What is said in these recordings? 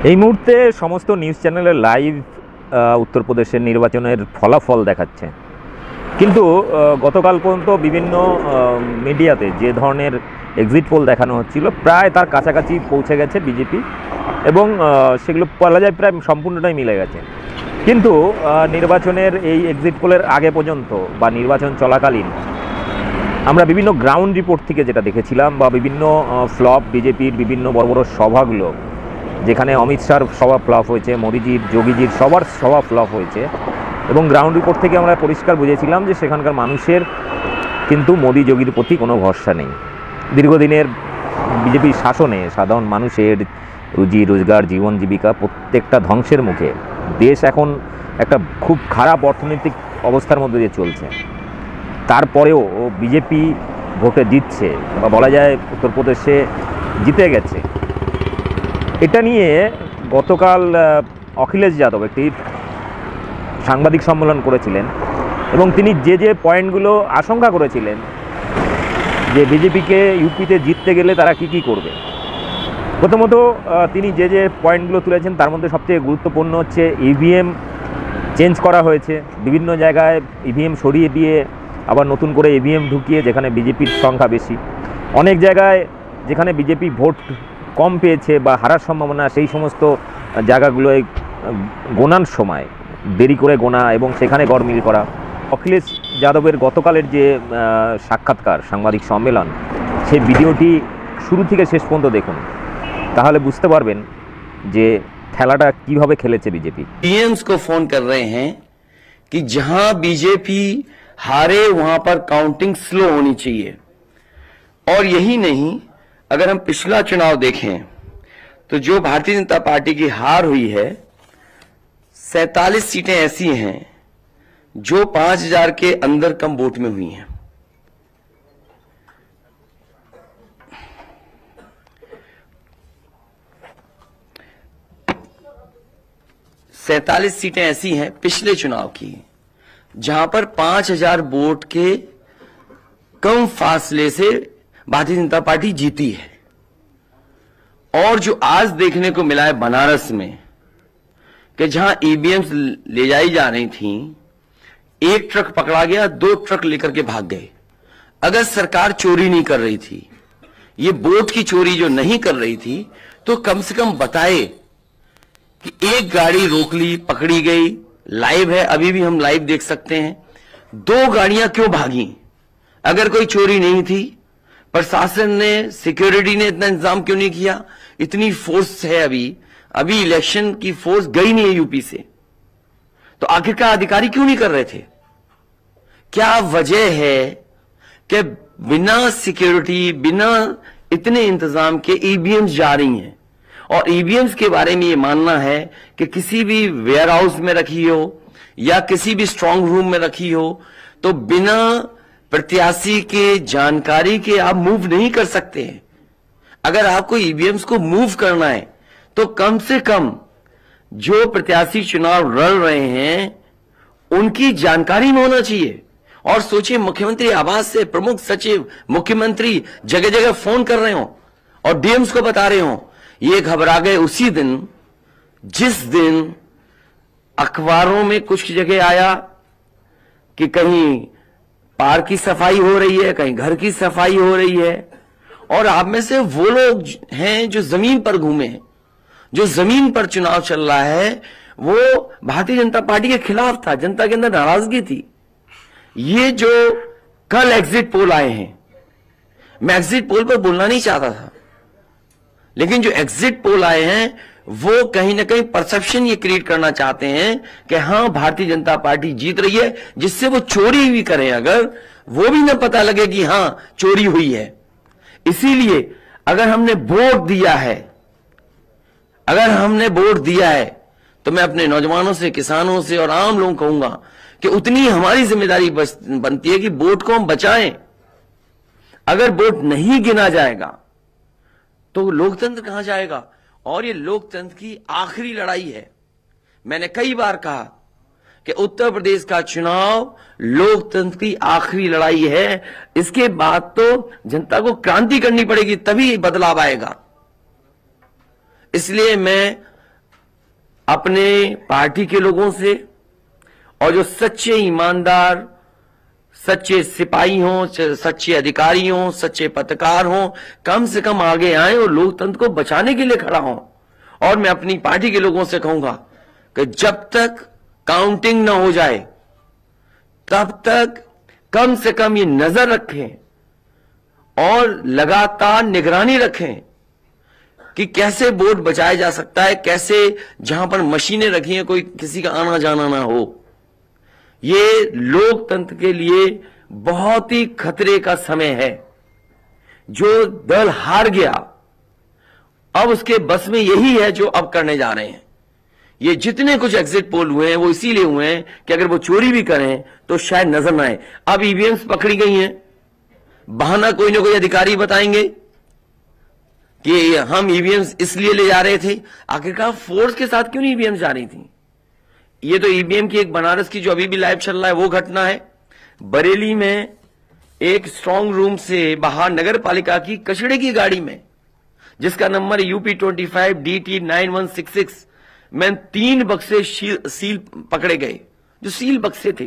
এই মুহূর্তে সমস্ত নিউজ চ্যানেলের লাইভ উত্তরপ্রদেশের নির্বাচনের ফলাফল দেখাচ্ছে, কিন্তু গতকাল পর্যন্ত বিভিন্ন মিডিয়াতে যে ধরনের এক্সিট পোল দেখানো হচ্ছিল প্রায় তার কাছাকাছি পৌঁছে গেছে বিজেপি, এবং সেগুলো বলা যায় প্রায় সম্পূর্ণটাই মিলে গেছে। কিন্তু নির্বাচনের এই এক্সিট পোলের আগে পর্যন্ত বা নির্বাচন চলাকালীন আমরা বিভিন্ন গ্রাউন্ড রিপোর্ট থেকে যেটা দেখেছিলাম, বা বিভিন্ন ফ্লপ বিজেপির বিভিন্ন বড় বড় সভাগুলো, যেখানে অমিত শাহর সভা ফ্লপ হয়েছে, মোদিজির যোগীজির সবার সভা ফ্লপ হয়েছে, এবং গ্রাউন্ড রিপোর্ট থেকে আমরা পরিষ্কার বুঝেছিলাম যে সেখানকার মানুষের কিন্তু মোদি যোগীর প্রতি কোনো ভরসা নেই। দীর্ঘদিনের বিজেপির শাসনে সাধারণ মানুষের রুজি রোজগার, জীবন জীবিকা প্রত্যেকটা ধ্বংসের মুখে। দেশ এখন একটা খুব খারাপ অর্থনৈতিক অবস্থার মধ্যে দিয়ে চলছে। তারপরেও বিজেপি ভোটে জিতছে, বা বলা যায় উত্তরপ্রদেশে জিতে গেছে। এটা নিয়ে গতকাল অখিলেশ যাদব একটি সাংবাদিক সম্মেলন করেছিলেন, এবং তিনি যে যে পয়েন্টগুলো আশঙ্কা করেছিলেন যে বিজেপিকে ইউপিতে জিততে গেলে তারা কি কি করবে। প্রথমত তিনি যে যে পয়েন্টগুলো তুলেছেন তার মধ্যে সবচেয়ে গুরুত্বপূর্ণ হচ্ছে ইভিএম চেঞ্জ করা হয়েছে। বিভিন্ন জায়গায় ইভিএম সরিয়ে দিয়ে আবার নতুন করে ইভিএম ঢুকিয়ে, যেখানে বিজেপির সংখ্যা বেশি। অনেক জায়গায় যেখানে বিজেপি ভোট কম পেয়েছে বা হারার সম্ভাবনা, সেই সমস্ত জায়গাগুলোয় গোনার সময় দেরি করে গোনা এবং সেখানে গড়মিল করা। অখিলেশ যাদবের গতকালের যে সাক্ষাৎকার, সাংবাদিক সম্মেলন, সেই ভিডিওটি শুরু থেকে শেষ পর্যন্ত দেখুন, তাহলে বুঝতে পারবেন যে খেলাটা কিভাবে খেলেছে বিজেপি। पीएम्स को फोन कर रहे हैं कि जहां बीजेपी हारे वहां पर काउंटिंग स्लो होनी चाहिए। और यही नहीं, अगर हम पिछला चुनाव देखें तो जो भारतीय जनता पार्टी की हार हुई है, 47 सीटें ऐसी हैं जो 5000 के अंदर कम वोट में हुई हैं। सैतालीस सीटें ऐसी हैं पिछले चुनाव की जहां पर 5000 वोट के कम फासले से भारतीय जनता पार्टी जीती है। और जो आज देखने को मिला है बनारस में कि जहां ईवीएम्स ले जाई जा रही थी, एक ट्रक पकड़ा गया, 2 ट्रक लेकर के भाग गए। अगर सरकार चोरी नहीं कर रही थी, ये वोट की चोरी जो नहीं कर रही थी, तो कम से कम बताए कि एक गाड़ी रोक ली, पकड़ी गई, लाइव है, अभी भी हम लाइव देख सकते हैं। 2 गाड़ियां क्यों भागी? अगर कोई चोरी नहीं थी, प्रशासन ने, सिक्योरिटी ने इतना इंतजाम क्यों नहीं किया? इतनी फोर्स है, अभी इलेक्शन की फोर्स गई नहीं है यूपी से, तो आखिरकार अधिकारी क्यों नहीं कर रहे थे? क्या वजह है कि बिना सिक्योरिटी, बिना इतने इंतजाम के ईवीएम्स जा रही हैं? और ईवीएम्स के बारे में ये मानना है कि किसी भी वेयर हाउस में रखी हो या किसी भी स्ट्रांग रूम में रखी हो, तो बिना प्रत्याशी के जानकारी के आप मूव नहीं कर सकते हैं। अगर आपको ईवीएम्स को मूव करना है तो कम से कम जो प्रत्याशी चुनाव लड़ रहे हैं उनकी जानकारी में होना चाहिए। और सोचिए, मुख्यमंत्री आवास से प्रमुख सचिव, मुख्यमंत्री जगह जगह फोन कर रहे हो और डीएम्स को बता रहे हो। ये घबरा गए उसी दिन जिस दिन अखबारों में कुछ जगह आया कि कहीं पार्क की सफाई हो रही है, कहीं घर की सफाई हो रही है। और आप में से वो लोग हैं जो जमीन पर घूमे, जो जमीन पर चुनाव चल रहा है, वो भारतीय जनता पार्टी के खिलाफ था, जनता के अंदर नाराजगी थी। ये जो कल एग्जिट पोल आए हैं, मैं एग्जिट पोल पर बोलना नहीं चाहता था, लेकिन जो एग्जिट पोल आए हैं वो कहीं ना कहीं परसेप्शन ये क्रिएट करना चाहते हैं कि हां भारतीय जनता पार्टी जीत रही है, जिससे वो चोरी भी करें अगर, वो भी ना पता लगे कि हां चोरी हुई है। इसीलिए अगर हमने वोट दिया है तो मैं अपने नौजवानों से, किसानों से और आम लोगों को कहूंगा कि उतनी हमारी जिम्मेदारी बनती है कि वोट को हम बचाएं। अगर वोट नहीं गिना जाएगा तो लोकतंत्र कहां जाएगा? और ये लोकतंत्र की आखिरी लड़ाई है। मैंने कई बार कहा कि उत्तर प्रदेश का चुनाव लोकतंत्र की आखिरी लड़ाई है। इसके बाद तो जनता को क्रांति करनी पड़ेगी, तभी बदलाव आएगा। इसलिए मैं अपने पार्टी के लोगों से, और जो सच्चे ईमानदार, सच्चे सिपाही हों, सच्चे अधिकारी हों, सच्चे पत्रकार हों, कम से कम आगे आए और लोकतंत्र को बचाने के लिए खड़ा हों। और मैं अपनी पार्टी के लोगों से कहूंगा कि जब तक काउंटिंग न हो जाए तब तक कम से कम ये नजर रखें और लगातार निगरानी रखें कि कैसे वोट बचाया जा सकता है, कैसे जहां पर मशीनें रखी हैं कोई किसी का आना जाना ना हो। ये लोकतंत्र के लिए बहुत ही खतरे का समय है। जो दल हार गया, अब उसके बस में यही है जो अब करने जा रहे हैं। ये जितने कुछ एग्जिट पोल हुए हैं वो इसीलिए हुए हैं कि अगर वो चोरी भी करें तो शायद नजर ना आए। अब ईवीएम्स पकड़ी गई हैं, बहाना कोई ना कोई अधिकारी बताएंगे कि हम ईवीएम्स इसलिए ले जा रहे थे। आखिरकार फोर्स के साथ क्यों नहीं ईवीएम्स जा रही थी? ये तो ईवीएम की एक बनारस की जो अभी भी लाइव चल रहा है वो घटना है। बरेली में एक स्ट्रांग रूम से बाहर नगर पालिका की कचड़े की गाड़ी में, जिसका नंबर UP25 DT 9166 में 3 बक्से सील पकड़े गए, जो सील बक्से थे।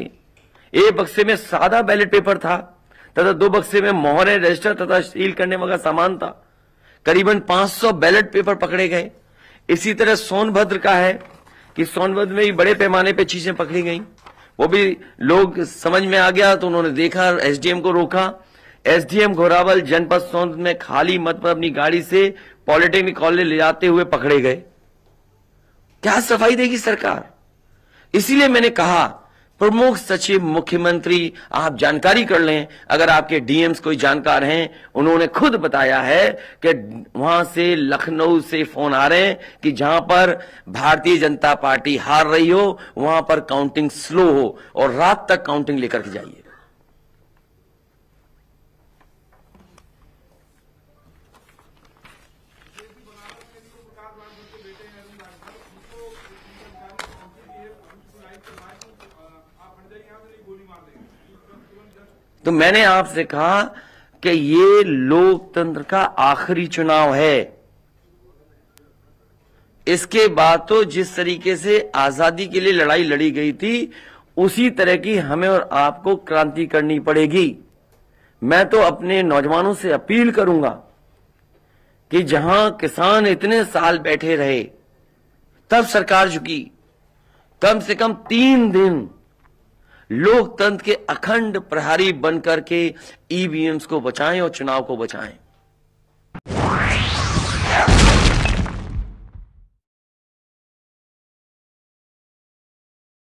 एक बक्से में सादा बैलेट पेपर था तथा 2 बक्से में मोहरें, रजिस्टर तथा सील करने वाला सामान था। करीबन 500 बैलेट पेपर पकड़े गए। इसी तरह सोनभद्र का है कि सोनभद्र में भी बड़े पैमाने पे चीजें पकड़ी गई। वो भी लोग समझ में आ गया तो उन्होंने देखा, SDM को रोका। SDM घोरावल जनपद सोनभद्र में खाली मत पर अपनी गाड़ी से पॉलिटेक्निक कॉलेज ले जाते हुए पकड़े गए। क्या सफाई देगी सरकार? इसीलिए मैंने कहा प्रमुख सचिव मुख्यमंत्री आप जानकारी कर लें। अगर आपके DMs कोई जानकार हैं, उन्होंने खुद बताया है कि वहां से लखनऊ से फोन आ रहे हैं कि जहां पर भारतीय जनता पार्टी हार रही हो वहां पर काउंटिंग स्लो हो और रात तक काउंटिंग लेकर के जाइए। तो मैंने आपसे कहा कि ये लोकतंत्र का आखिरी चुनाव है। इसके बाद तो जिस तरीके से आजादी के लिए लड़ाई लड़ी गई थी उसी तरह की हमें और आपको क्रांति करनी पड़ेगी। मैं तो अपने नौजवानों से अपील करूंगा कि जहां किसान इतने साल बैठे रहे तब सरकार झुकी, कम से कम 3 दिन लोकतंत्र के अखंड प्रहरी बनकर के ईवीएम्स को बचाएं और चुनाव को बचाएं।